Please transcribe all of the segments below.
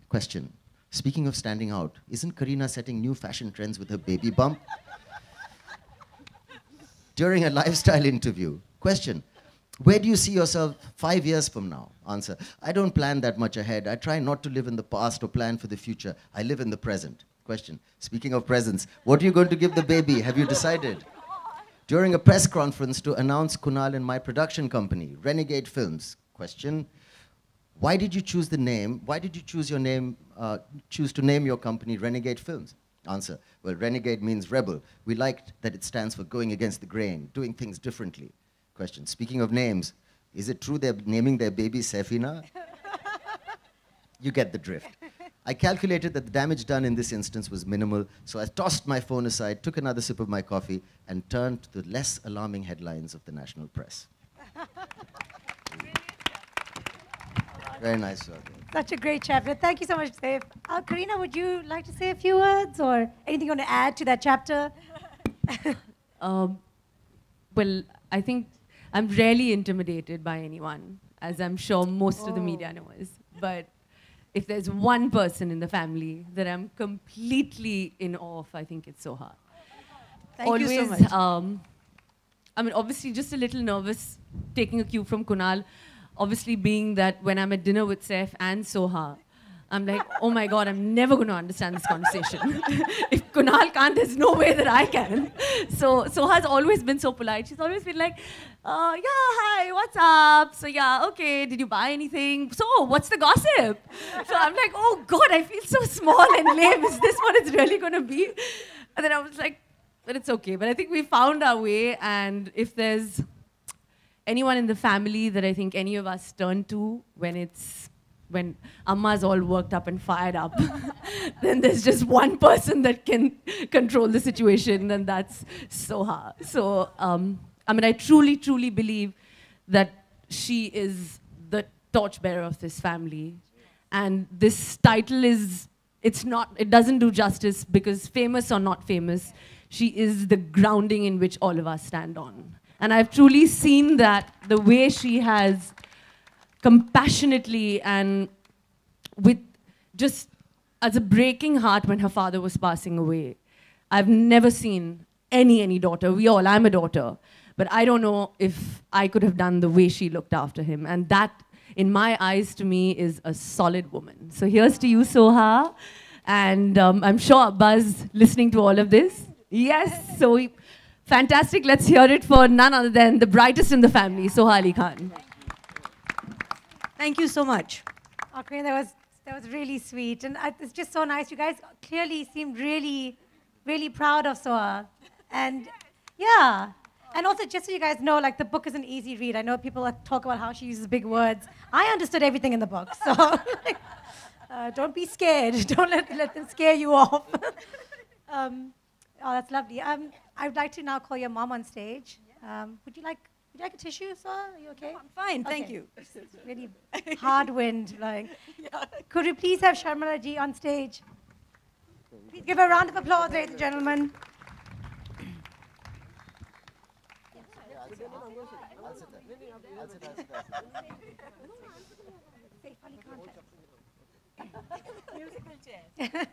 Question. Speaking of standing out, isn't Kareena setting new fashion trends with her baby bump? During a lifestyle interview. Question. Where do you see yourself 5 years from now? Answer. I don't plan that much ahead. I try not to live in the past or plan for the future. I live in the present. Question. Speaking of presents, what are you going to give the baby? Have you decided? During a press conference to announce Kunal and my production company, Renegade Films. Question. Why did you choose the name? Why did you choose your name, choose to name your company Renegade Films? Answer. Well, renegade means rebel. We liked that it stands for going against the grain, doing things differently. Question. Speaking of names, is it true they're naming their baby Sefina? You get the drift. I calculated that the damage done in this instance was minimal, so I tossed my phone aside, took another sip of my coffee, and turned to the less alarming headlines of the national press. Very nice work. Such a great chapter. Thank you so much, Saif. Kareena, would you like to say a few words or anything you want to add to that chapter? Well, I think I'm rarely intimidated by anyone, as I'm sure most of the media knows. But if there's one person in the family that I'm completely in awe of, I think it's Soha. Thank you so much. I mean, obviously, just a little nervous, taking a cue from Kunal. Obviously, being that when I'm at dinner with Saif and Soha, I'm like, oh my God, I'm never going to understand this conversation. If Kunal can't, there's no way that I can. So Soha's always been so polite. She's always been like, yeah, hi, what's up? So yeah, okay, did you buy anything? So what's the gossip? So I'm like, oh God, I feel so small and lame. Is this what it's really going to be? And then I was like, but it's okay. But I think we found our way, and if there's anyone in the family that I think any of us turn to when Amma's all worked up and fired up, then there's just one person that can control the situation, and that's Soha. So, I mean, I truly, truly believe that she is the torchbearer of this family. And this title it doesn't do justice, because famous or not famous, she is the grounding in which all of us stand on. And I've truly seen that the way she has compassionately and with just as a breaking heart when her father was passing away. I've never seen any daughter. I'm a daughter. But I don't know if I could have done the way she looked after him. And that, in my eyes, to me, is a solid woman. So here's to you, Soha. And I'm sure Buzz listening to all of this. Yes, so fantastic. Let's hear it for none other than the brightest in the family, Soha Ali Khan. Thank you so much. Okay, that was really sweet. And it's just so nice. You guys clearly seemed really, really proud of Soha. And yeah. And also, just so you guys know, like, the book is an easy read. I know people talk about how she uses big words. I understood everything in the book. So don't be scared. Don't let them scare you off. Oh, that's lovely. I'd like to now call your mom on stage. Would you like a tissue, sir? Are you okay? No, I'm fine, thank you. It's really hard wind. Like, could we please have Sharmila ji on stage? Please give her a round of applause, ladies and gentlemen. Musical chairs.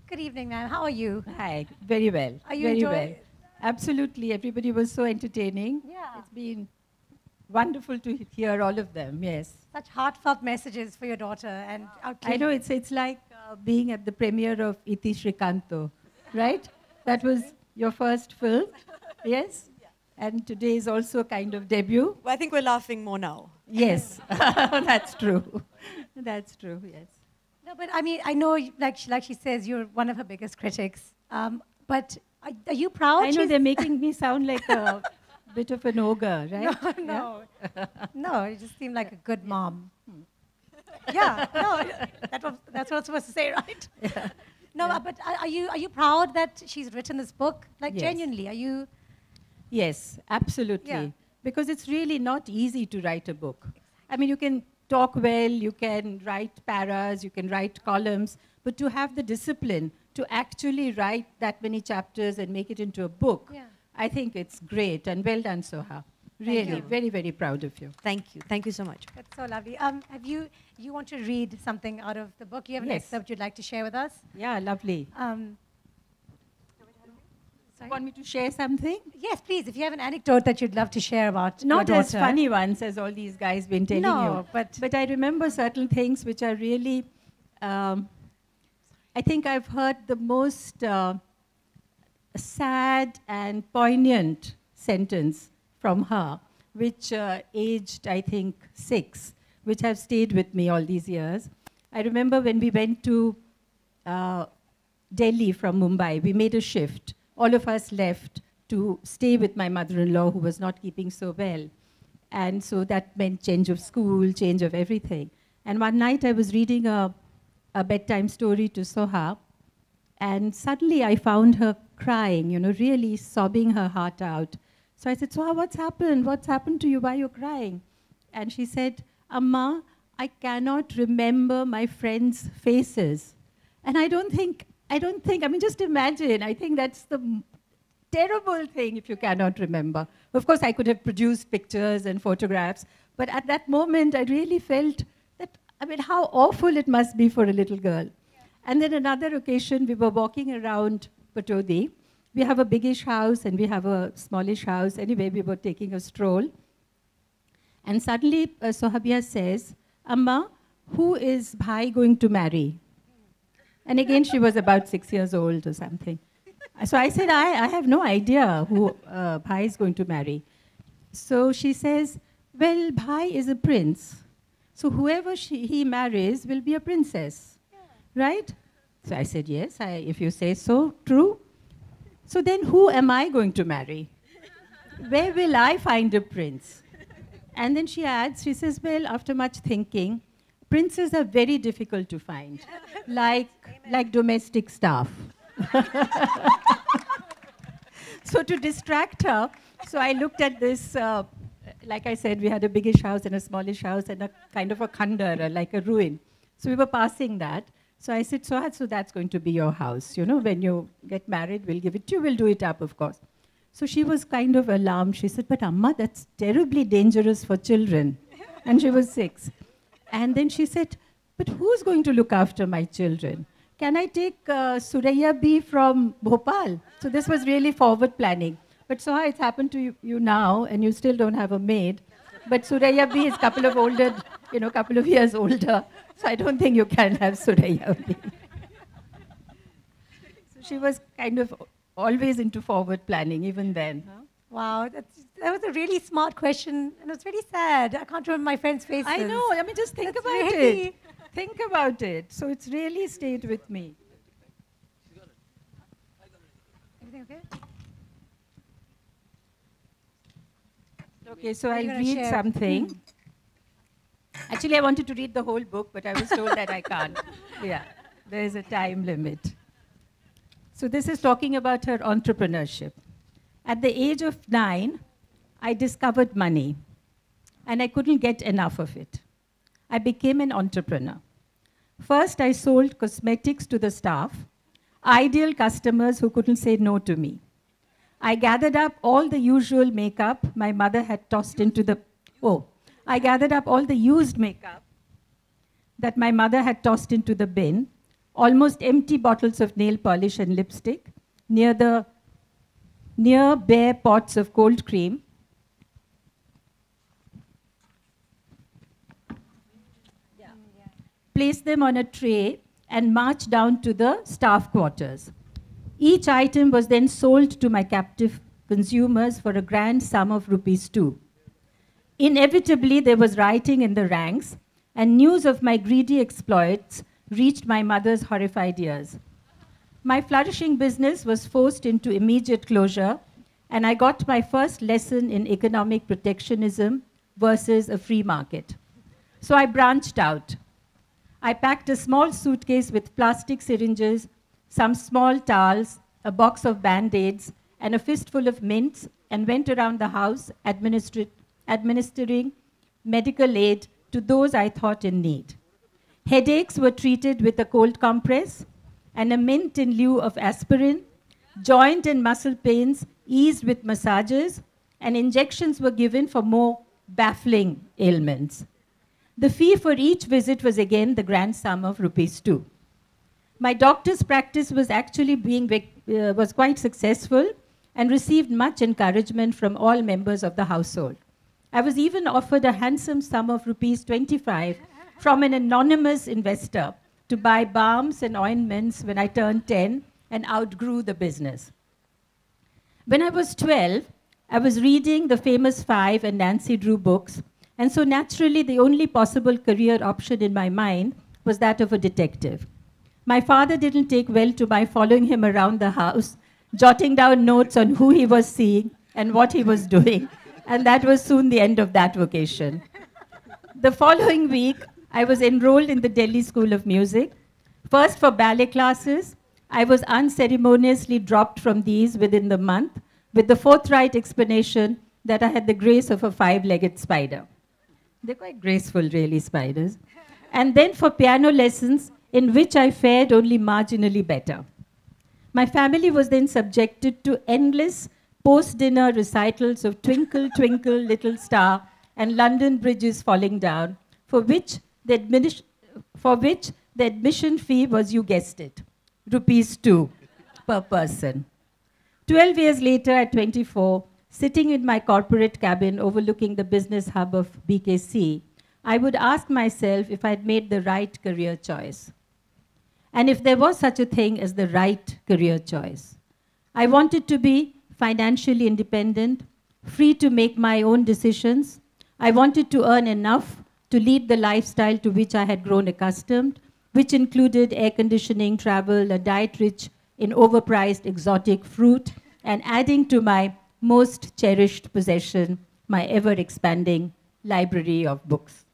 Good evening, ma'am. How are you? Hi, very well. Are you very enjoying? well? Absolutely. Everybody was so entertaining. Yeah. It's been wonderful to hear all of them. Yes. Such heartfelt messages for your daughter, and I know it's like being at the premiere of Iti Srikanto, right? That was your first film, yes? Yeah. And today is also a kind of debut. Well, I think we're laughing more now. Yes, that's true. That's true, yes. No, but I mean, I know, like she says, you're one of her biggest critics. But are you proud? I know they're making me sound like a bit of an ogre, right? No. No, you just seem like a good mom. Yeah, no, that's what I'm supposed to say, right? Yeah. No, yeah. but are you proud that she's written this book? Like, Yes. genuinely, are you? Yes, absolutely. Yeah. Because it's really not easy to write a book. I mean, you can talk well, you can write paras, you can write columns, but to have the discipline to actually write that many chapters and make it into a book, Yeah. I think it's great, and well done, Soha. Really, you. very, very proud of you. Thank you. Thank you so much. That's so lovely. You want to read something out of the book? You have an Yes. excerpt you'd like to share with us? Yeah, lovely. Sorry? Want me to share something? Yes, please. If you have an anecdote that you'd love to share about Not your as daughter. funny ones as all these guys been telling No, you. but I remember certain things which are really, I think I've heard the most sad and poignant sentence from her, which aged, I think, 6, which have stayed with me all these years. I remember when we went to Delhi from Mumbai, we made a shift. All of us left to stay with my mother-in-law, who was not keeping so well. And so that meant change of school, change of everything. And one night I was reading a bedtime story to Soha, and suddenly I found her crying, really sobbing her heart out. So I said, Soha, what's happened? What's happened to you? Why are you crying? And she said, Amma, I cannot remember my friends' faces. And I mean, just imagine, I think that's the terrible thing if you cannot remember. Of course, I could have produced pictures and photographs, but at that moment, I really felt that, how awful it must be for a little girl. Yeah. And then another occasion, we were walking around Patodi. We have a biggish house and we have a smallish house. Anyway, we were taking a stroll. And suddenly, Sohabia says, Amma, who is Bhai going to marry? And again, she was about 6 years old or something. So I said, I have no idea who Bhai is going to marry. So she says, well, Bhai is a prince. So whoever he marries will be a princess, right? So I said, yes, if you say so, true. So then who am I going to marry? Where will I find a prince? And then she adds, she says, well, after much thinking, princes are very difficult to find, like domestic staff. So to distract her, so I looked at this, like I said, we had a biggish house and a smallish house and a kind of a khandar, like a ruin. So we were passing that. So I said, Soha, so that's going to be your house. When you get married, we'll give it to you. We'll do it up, of course. So she was kind of alarmed. She said, but Amma, that's terribly dangerous for children. And she was 6. And then she said, but who's going to look after my children? Can I take Suraya B from Bhopal? So this was really forward planning. But Soha, it's happened to you now, and you still don't have a maid. But Suraya B is a couple of years older. So I don't think you can have Suraya B. So she was kind of always into forward planning, even then. Huh? Wow, that was a really smart question, and it's really sad. I can't remember my friend's faces. I know. Just think That's about really it. Think about it. So it's really stayed with me. Everything okay? Okay, so Are I'll you gonna read share? something. Actually, I wanted to read the whole book, but I was told that I can't. Yeah, there is a time limit. So this is talking about her entrepreneurship. At the age of 9, I discovered money, and I couldn't get enough of it. I became an entrepreneur. First, I sold cosmetics to the staff, ideal customers who couldn't say no to me. I gathered up all the usual makeup my mother had tossed into the... I gathered up all the used makeup that my mother had tossed into the bin, almost empty bottles of nail polish and lipstick, near bare pots of cold cream, placed them on a tray, and marched down to the staff quarters. Each item was then sold to my captive consumers for a grand sum of ₹2. Inevitably, there was rioting in the ranks, and news of my greedy exploits reached my mother's horrified ears. My flourishing business was forced into immediate closure, and I got my first lesson in economic protectionism versus a free market. So I branched out. I packed a small suitcase with plastic syringes, some small towels, a box of Band-Aids, and a fistful of mints, and went around the house administering medical aid to those I thought in need. Headaches were treated with a cold compress and a mint in lieu of aspirin. Joint and muscle pains eased with massages. and injections were given for more baffling ailments. The fee for each visit was again the grand sum of ₹2. My doctor's practice was actually was quite successful and received much encouragement from all members of the household. I was even offered a handsome sum of ₹25 from an anonymous investor to buy balms and ointments when I turned 10 and outgrew the business. When I was 12, I was reading the famous Five and Nancy Drew books, and so naturally the only possible career option in my mind was that of a detective. My father didn't take well to my following him around the house, jotting down notes on who he was seeing and what he was doing, and that was soon the end of that vocation. The following week, I was enrolled in the Delhi School of Music. First for ballet classes, I was unceremoniously dropped from these within the month with the forthright explanation that I had the grace of a five-legged spider. They're quite graceful, really, spiders. And then for piano lessons, in which I fared only marginally better. My family was then subjected to endless post-dinner recitals of Twinkle, Twinkle, Little Star and London Bridges Falling Down, for which the admission fee was, you guessed it, ₹2 per person. 12 years later, at 24, sitting in my corporate cabin overlooking the business hub of BKC, I would ask myself if I'd made the right career choice. And if there was such a thing as the right career choice. I wanted to be financially independent, free to make my own decisions. I wanted to earn enough to lead the lifestyle to which I had grown accustomed, which included air conditioning, travel, a diet rich in overpriced exotic fruit, and adding to my most cherished possession, my ever-expanding library of books.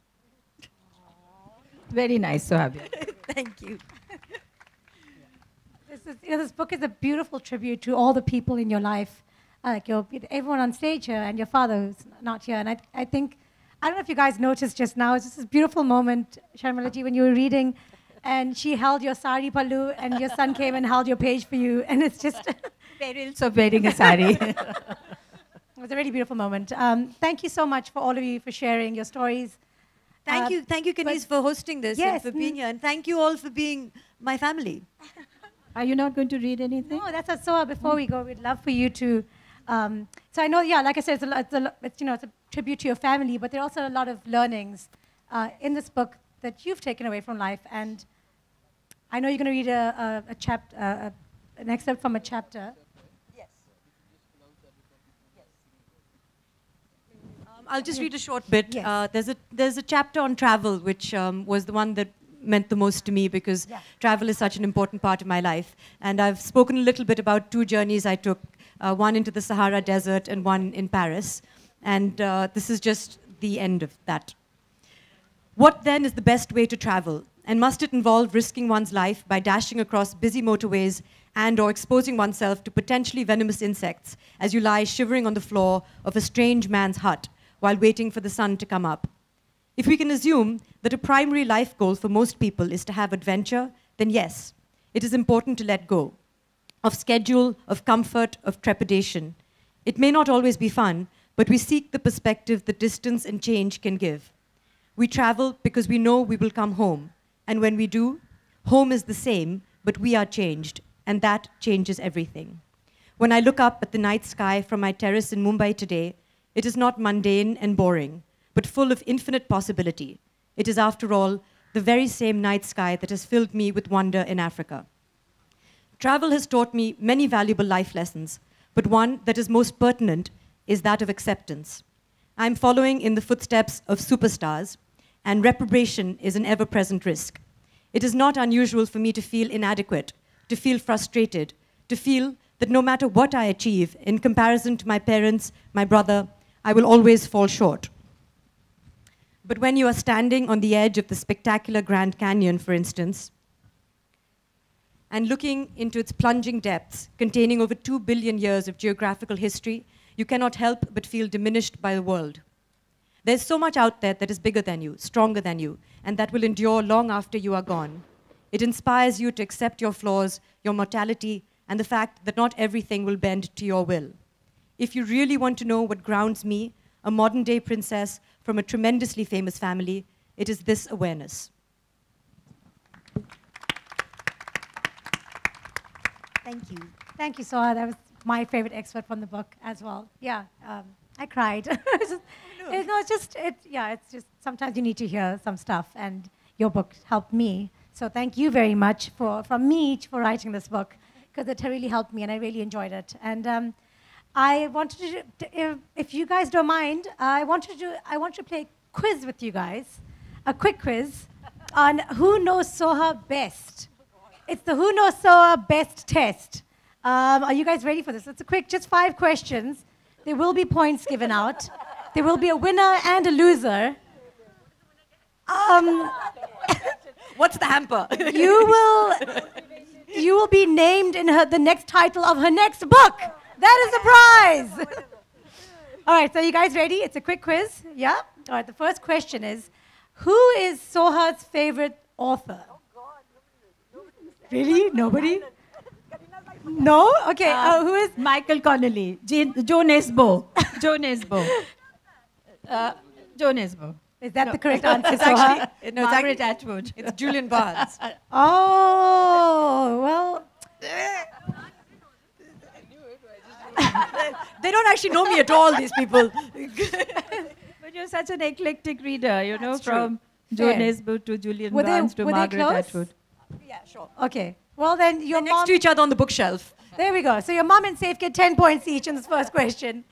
Very nice to have you. Thank you. This book is a beautiful tribute to all the people in your life, like everyone on stage here and your father who's not here. And I think, I don't know if you guys noticed just now, it's just this beautiful moment, Sharmilaji, when you were reading, and she held your sari pallu, and your son came and held your page for you, and it's just perils of wearing a sari. It was a really beautiful moment. Thank you so much for all of you for sharing your stories. Thank you, Kanis, for hosting this and for being here. And thank you all for being my family. Are you not going to read anything? No, that's a Soha. Before we go, we'd love for you to. So I know, yeah, like I said, it's a tribute to your family, but there are also a lot of learnings in this book that you've taken away from life. And I know you're going to read an excerpt from a chapter. Yes. I'll just read a short bit. Yes. There's a chapter on travel, which was the one that meant the most to me because travel is such an important part of my life. And I've spoken a little bit about two journeys I took, one into the Sahara Desert and one in Paris. And this is just the end of that. What then is the best way to travel? And must it involve risking one's life by dashing across busy motorways and/or exposing oneself to potentially venomous insects as you lie shivering on the floor of a strange man's hut while waiting for the sun to come up? If we can assume that a primary life goal for most people is to have adventure, then yes, it is important to let go of schedule, of comfort, of trepidation. It may not always be fun, but we seek the perspective that distance and change can give. We travel because we know we will come home. And when we do, home is the same, but we are changed, and that changes everything. When I look up at the night sky from my terrace in Mumbai today, it is not mundane and boring, but full of infinite possibility. It is, after all, the very same night sky that has filled me with wonder in Africa. Travel has taught me many valuable life lessons, but one that is most pertinent is that of acceptance. I'm following in the footsteps of superstars, and reprobation is an ever-present risk. It is not unusual for me to feel inadequate, to feel frustrated, to feel that no matter what I achieve, in comparison to my parents, my brother, I will always fall short. But when you are standing on the edge of the spectacular Grand Canyon, for instance, and looking into its plunging depths, containing over 2 billion years of geographical history, you cannot help but feel diminished by the world. There's so much out there that is bigger than you, stronger than you, and that will endure long after you are gone. It inspires you to accept your flaws, your mortality, and the fact that not everything will bend to your will. if you really want to know what grounds me, a modern-day princess from a tremendously famous family, it is this awareness. Thank you. Thank you, Soha. That was my favorite excerpt from the book as well. Yeah, I cried. It's just sometimes you need to hear some stuff, and your book helped me. So thank you very much from me for writing this book, because it really helped me, and I really enjoyed it. And I wanted to, if you guys don't mind, I want to play a quiz with you guys, a quick quiz on who knows Soha best. It's the Who Knows Soha Best test. Are you guys ready for this? It's a quick, just 5 questions. There will be points given out. There will be a winner and a loser. What's the hamper? You will be named in the next title of her next book. That is a prize. All right, so you guys ready? It's a quick quiz. Yeah? All right, the first question is, who is Soha's favorite author? Really? Nobody? No? Okay, who is? Michael Connolly, Joe Nesbo. Joe Nesbo. Joe Nesbo. Is that the correct answer, It's Soha? actually, Margaret Atwood. it's Julian Barnes. Oh, well. They don't actually know me at all, these people. But you're such an eclectic reader, you know, That's from true. Joe Fair. Nesbo to Julian Were they- Barnes to were they Margaret close? Atwood. Yeah, sure. Okay. Well, then your They're next mom... to each other on the bookshelf. There we go. So your mom and Saif get 10 points each in this first question.